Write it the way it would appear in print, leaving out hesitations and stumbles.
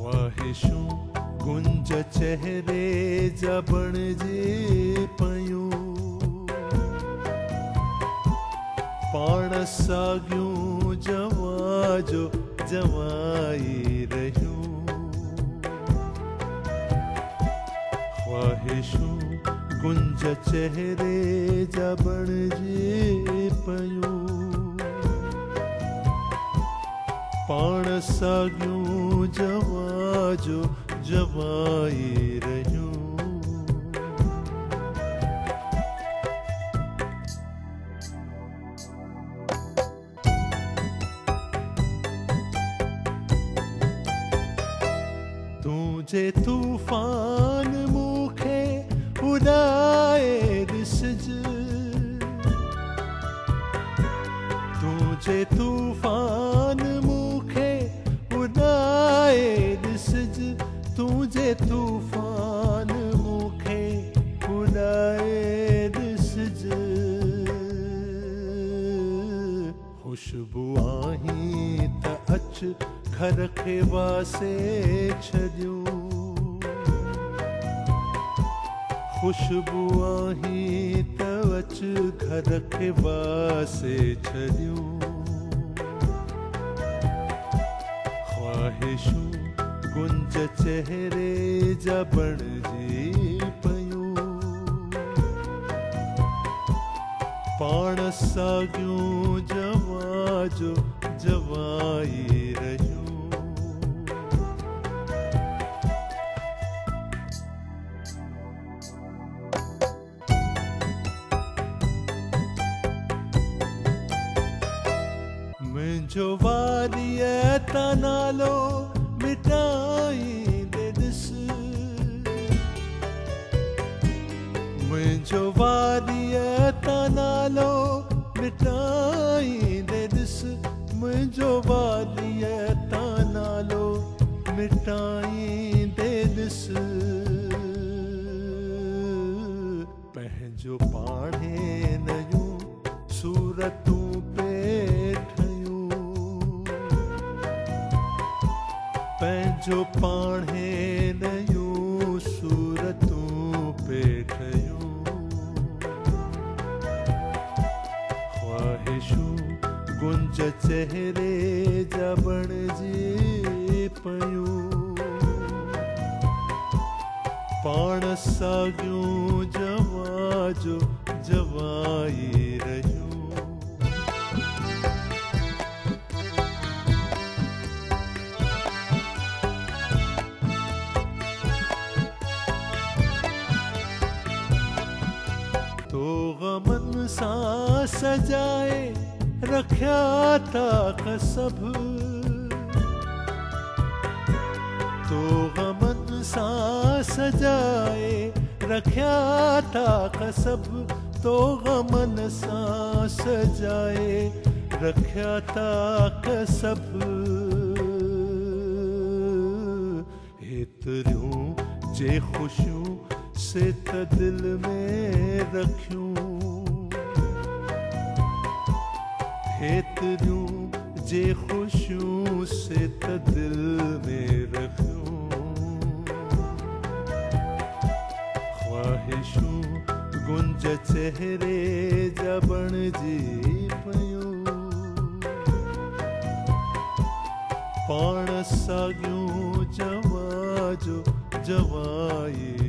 ख्वाहिशूं गुंज चेहरे जा बणजे पयूं, पाण साॻियूं जवां जो जवाई रहियूं। ख्वाहिशूं गुंज चेहरे जा बणजे पयूं, पाण साॻियूं जवां जो जवाई रहियूं। तुझे तूफान मूंखे उॾाए ॾिसज, तुझे तूफान मूंखे उॾाए ॾिसज, तुझे तूफान मूंखे उॾाए ॾिसज। ख़ुशबू आहीं त अच घर खे वासे छॾियूं, ख़ुशबू आहीं त अच घर खे वासे छॾियूं। ख्वाहिशूं गुंज चेहरे जा बणजी पयूं, पाण साॻियूं जवां जो जवाई रहियूं। मुंहिंजो वारीअ तां नालो मिटाईंदे ॾिस, मुंहिंजो वारीअ तां नालो मिटाईंदे ॾिस, मुंहिंजो वारीअ तां नालो मिटाईंदे ॾिस। पंहिंजो पाणे नयूं सूरतूं पंहिंजो पाणे नयूं सूरतूं पेठयूं। ख्वाहिशूं गुंज चेहरे जा बणजी पयूं, पाण साॻियूं जवां जो जवाई रहियूं। तो गमन सां सजाए रखिया ताक सभ, तो गमन सां सजाए रखिया ताक सभ, तो गमन सां सजाए रखिया ताक सभ। हेतरियूं जे ख़ुशियूं से त दिल में रखियूं, हेतरियूं जे ख़ुशियूं से त दिल में रखियूं। ख्वाहिशूं गुंज चेहरे जा बणजी पयूं, पाण साॻियूं जवां जो जवाई